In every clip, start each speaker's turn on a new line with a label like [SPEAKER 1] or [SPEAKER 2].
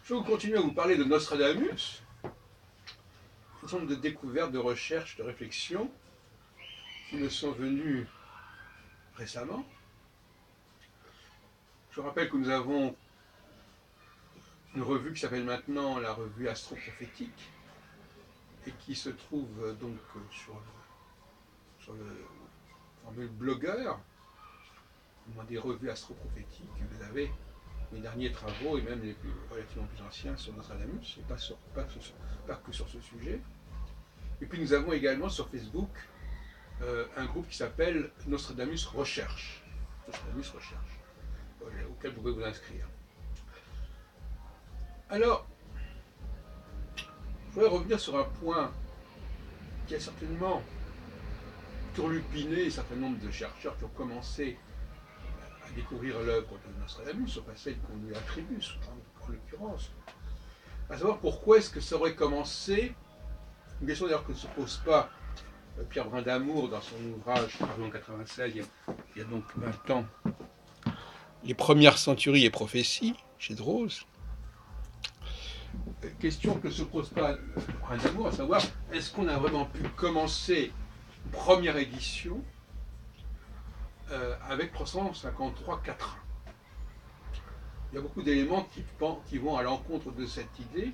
[SPEAKER 1] Je vais continuer à vous parler de Nostradamus, un certain nombre de découvertes, de recherches, de réflexions qui me sont venues récemment. Je vous rappelle que nous avons une revue qui s'appelle maintenant la revue Astro-Prophétique et qui se trouve donc sur le formule blogueur, des revues astro-prophétiques. Vous avez mes derniers travaux et même les relativement plus anciens sur Nostradamus, et pas que sur ce sujet. Et puis nous avons également sur Facebook un groupe qui s'appelle Nostradamus Recherche. Nostradamus Recherche, auquel vous pouvez vous inscrire. Alors, je voudrais revenir sur un point qui a certainement turlupiné un certain nombre de chercheurs qui ont commencé à découvrir l'œuvre de Nostradamus, enfin celle qu'on lui attribue en l'occurrence. À savoir pourquoi est-ce que ça aurait commencé, une question d'ailleurs que ne se pose pas Pierre Brindamour dans son ouvrage paru en 96, il y a donc 20 ans, Les premières centuries et prophéties, chez Drose. Question que ne se pose pas Brindamour, à savoir, est-ce qu'on a vraiment pu commencer une première édition avec 353 quatrains? Il y a beaucoup d'éléments qui vont à l'encontre de cette idée.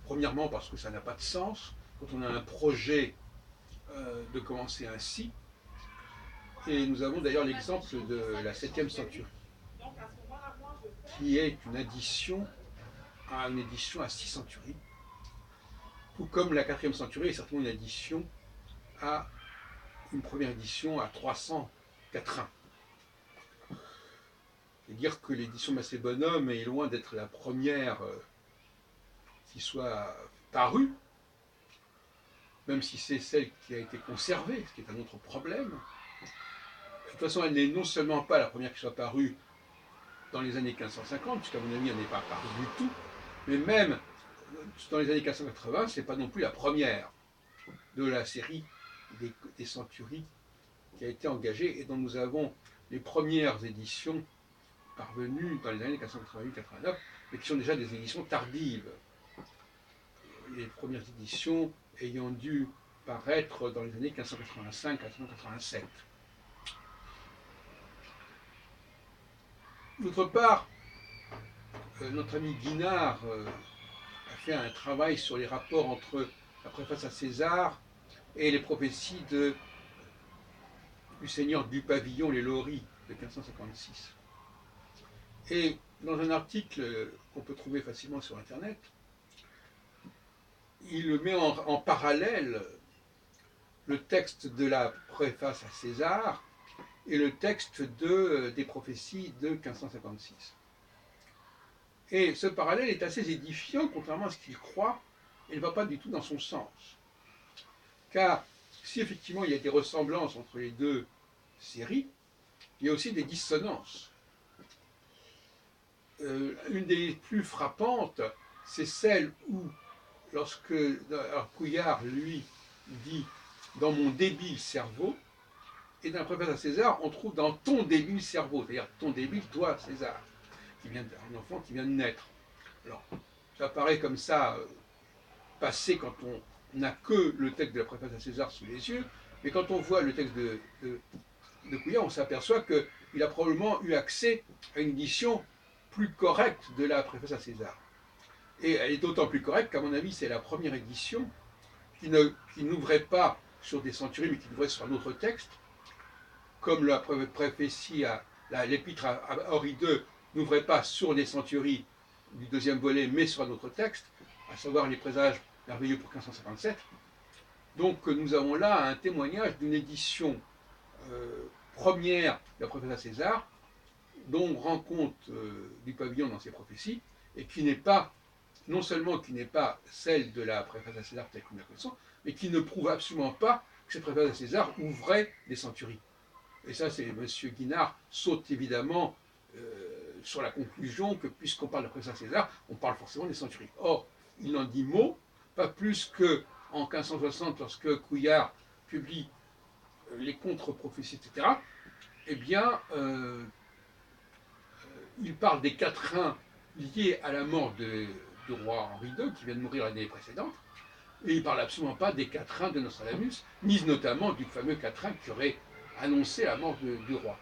[SPEAKER 1] Premièrement, parce que ça n'a pas de sens quand on a un projet de commencer ainsi. Et nous avons d'ailleurs l'exemple de la 7e centurie, qui est une addition à une édition à 6 centuries, tout comme la 4e centurie est certainement une addition à une première édition à 300 quatrains. C'est-à-dire que l'édition Macébonhomme est loin d'être la première qui soit parue, même si c'est celle qui a été conservée, ce qui est un autre problème. De toute façon, elle n'est non seulement pas la première qui soit parue dans les années 1550, puisqu'à mon avis, elle n'est pas parue du tout, mais même dans les années 1580, ce n'est pas non plus la première de la série des centuries qui a été engagée et dont nous avons les premières éditions parvenues dans les années 1588-89, mais qui sont déjà des éditions tardives. Les premières éditions ayant dû paraître dans les années 1585-1587. D'autre part, notre ami Guinard a fait un travail sur les rapports entre la préface à César et les prophéties du seigneur du pavillon, les Lauris, de 1556. Et dans un article qu'on peut trouver facilement sur Internet, il met en parallèle le texte de la préface à César et le texte des prophéties de 1556. Et ce parallèle est assez édifiant, contrairement à ce qu'il croit, et ne va pas du tout dans son sens. Car si effectivement il y a des ressemblances entre les deux séries, il y a aussi des dissonances. Une des plus frappantes, c'est celle où, lorsque Couillard, lui, dit « dans mon débile cerveau », et dans la préface à César, on trouve dans ton débile cerveau, c'est-à-dire ton débile, toi, César, un enfant qui vient de naître. Alors, ça paraît comme ça, passé quand on n'a que le texte de la préface à César sous les yeux, mais quand on voit le texte de Couillard, on s'aperçoit qu'il a probablement eu accès à une édition plus correcte de la préface à César. Et elle est d'autant plus correcte qu'à mon avis, c'est la première édition qui n'ouvrait pas sur des centuries, mais qui ouvrait sur un autre texte, comme la prophétie l'épître à Henri II n'ouvrait pas sur les centuries du deuxième volet, mais sur un autre texte, à savoir les présages merveilleux pour 1557. Donc nous avons là un témoignage d'une édition première de la préface à César, dont on rend compte du pavillon dans ses prophéties, et qui n'est pas, non seulement qui n'est pas celle de la préface à César telle que nous la connaissons, mais qui ne prouve absolument pas que cette préface à César ouvrait des centuries. Et ça, c'est M. Guinard saute évidemment sur la conclusion que, puisqu'on parle de la préface à César, on parle forcément des centuries. Or, il n'en dit mot, pas plus qu'en 1560, lorsque Couillard publie les contre-prophéties, etc., eh bien, il parle des quatrains liés à la mort du roi Henri II, qui vient de mourir l'année précédente, et il ne parle absolument pas des quatrains de Nostradamus, ni notamment du fameux quatrain qui aurait annoncé la mort du roi.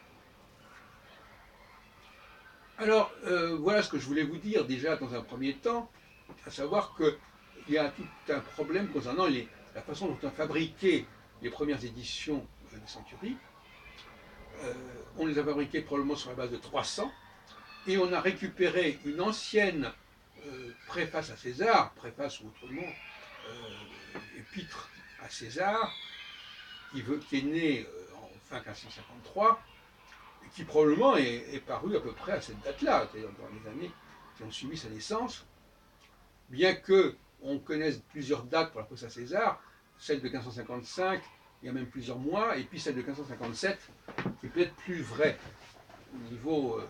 [SPEAKER 1] Alors, voilà ce que je voulais vous dire déjà dans un premier temps, à savoir qu'il y a tout un problème concernant la façon dont on a fabriqué les premières éditions des Centuries. On les a fabriquées probablement sur la base de 300, et on a récupéré une ancienne préface à César, préface ou autrement, épître à César, qui est née en fin 1553, et qui probablement est parue à peu près à cette date-là, c'est-à-dire dans les années qui ont suivi sa naissance, bien qu'on connaisse plusieurs dates pour la préface à César, celle de 1555, il y a même plusieurs mois, et puis celle de 1557, qui est peut-être plus vraie au niveau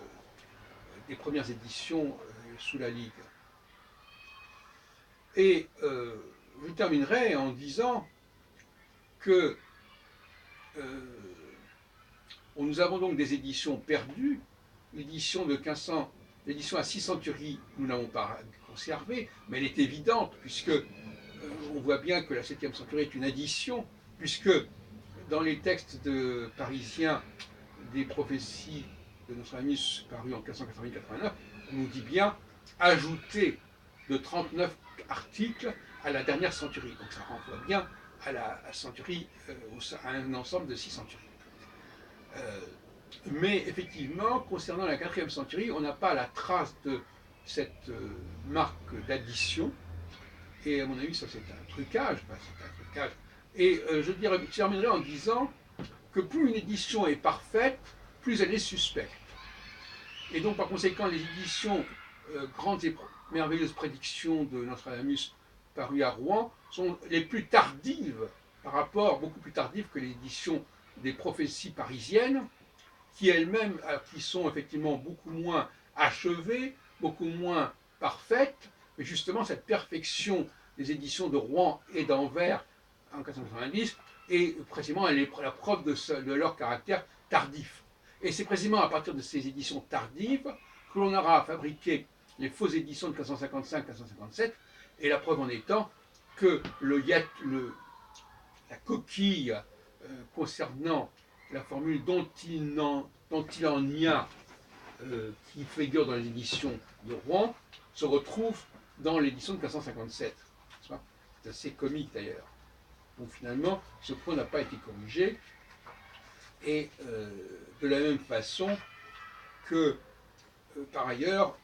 [SPEAKER 1] des premières éditions sous la Ligue. Et je terminerai en disant que nous avons donc des éditions perdues. L'édition de 1500, l'édition à 6 centuries, nous ne l'avons pas conservée, mais elle est évidente, puisque on voit bien que la 7e centurie est une addition, puisque dans les textes parisiens des prophéties de Nostradamus parus en 1580-89, on nous dit bien ajouter de 39 articles à la dernière centurie. Donc ça renvoie bien à la centurie, à un ensemble de 6 centuries. Mais effectivement, concernant la 4e centurie, on n'a pas la trace de cette marque d'addition. Et à mon avis, ça c'est un trucage. Enfin, c'est un trucage. Et je terminerai en disant que plus une édition est parfaite, plus elle est suspecte. Et donc par conséquent, les éditions grandes et merveilleuses prédictions de Nostradamus parues à Rouen sont les plus tardives par rapport, beaucoup plus tardives que l'édition des prophéties parisiennes, qui elles-mêmes, qui sont effectivement beaucoup moins achevées, beaucoup moins parfaites, mais justement cette perfection des éditions de Rouen et d'Anvers en 1490 est précisément la preuve de leur caractère tardif. Et c'est précisément à partir de ces éditions tardives que l'on aura fabriqué les fausses éditions de 1555-1557, et la preuve en étant que la coquille concernant la formule dont il en y a qui figure dans les éditions de Rouen se retrouve dans l'édition de 1557. C'est assez comique d'ailleurs. Donc finalement, ce point n'a pas été corrigé. Et de la même façon que, par ailleurs,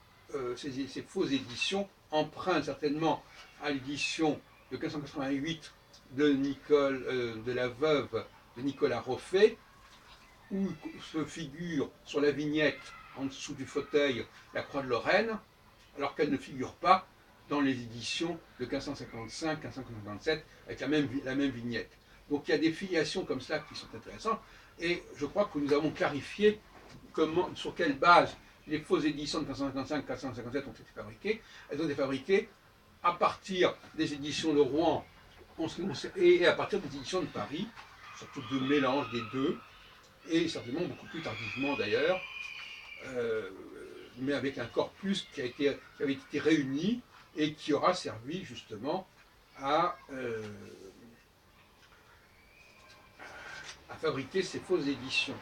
[SPEAKER 1] ces fausses éditions empruntent certainement à l'édition de 1588 de la veuve de Nicolas Roffet, où se figure sur la vignette, en dessous du fauteuil, la croix de Lorraine, alors qu'elle ne figure pas dans les éditions de 1555-1557, avec la même vignette. Donc il y a des filiations comme ça qui sont intéressantes, et je crois que nous avons clarifié sur quelle base les fausses éditions de 1555-1557 ont été fabriquées. Elles ont été fabriquées à partir des éditions de Rouen et à partir des éditions de Paris, surtout de mélange des deux, et certainement beaucoup plus tardivement d'ailleurs, mais avec un corpus qui avait été réuni et qui aura servi justement à fabriquer ces fausses éditions.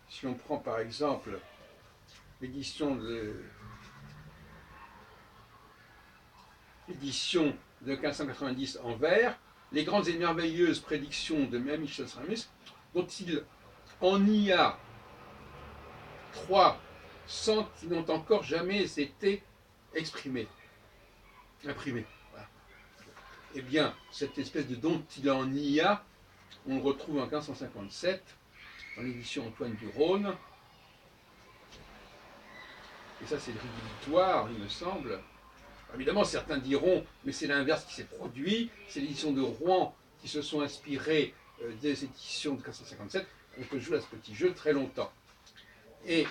[SPEAKER 1] Si on prend par exemple l'édition de 1590 en vers, les grandes et merveilleuses prédictions de Michel Nostradamus, dont il en y a 300 qui n'ont encore jamais été imprimées. Voilà. Eh bien, cette espèce de dont il en y a, on le retrouve en 1557, dans l'édition Antoine du Rhône. Et ça, c'est le rédhibitoire, il me semble. Évidemment, certains diront, mais c'est l'inverse qui s'est produit, c'est l'édition de Rouen qui se sont inspirées des éditions de 1557. On peut jouer à ce petit jeu très longtemps. Et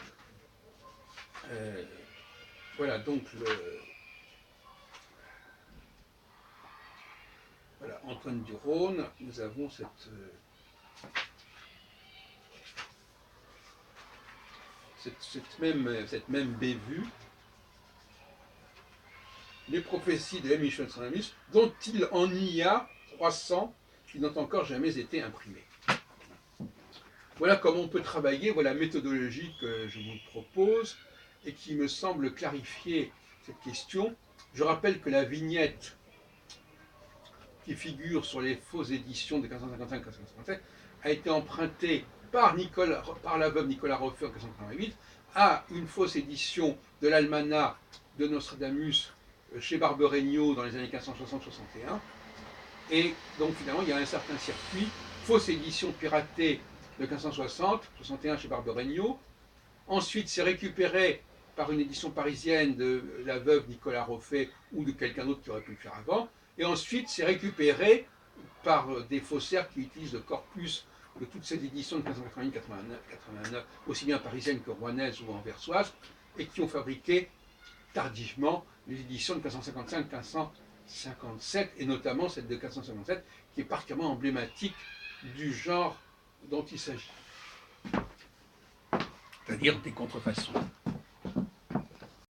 [SPEAKER 1] voilà, donc voilà, Antoine du Rhône, nous avons cette même bévue, les prophéties de Michel-Saint-Amus, dont il en y a 300 qui n'ont encore jamais été imprimées. Voilà comment on peut travailler, voilà la méthodologie que je vous propose et qui me semble clarifier cette question. Je rappelle que la vignette qui figure sur les fausses éditions de 1555-1557 a été empruntée par la veuve Nicolas Roffé en 1588 à une fausse édition de l'almanach de Nostradamus chez Barberegno dans les années 1560-61. Et donc finalement, il y a un certain circuit, fausse édition piratée de 1560-61 chez Barberegno. Ensuite, c'est récupéré par une édition parisienne de la veuve Nicolas Roffé ou de quelqu'un d'autre qui aurait pu le faire avant. Et ensuite, c'est récupéré par des faussaires qui utilisent le corpus de toutes ces éditions de 1588-89, aussi bien parisiennes que rouennaises ou anversoises, et qui ont fabriqué tardivement les éditions de 1555-1557, et notamment celle de 1557, qui est particulièrement emblématique du genre dont il s'agit, c'est-à-dire des contrefaçons.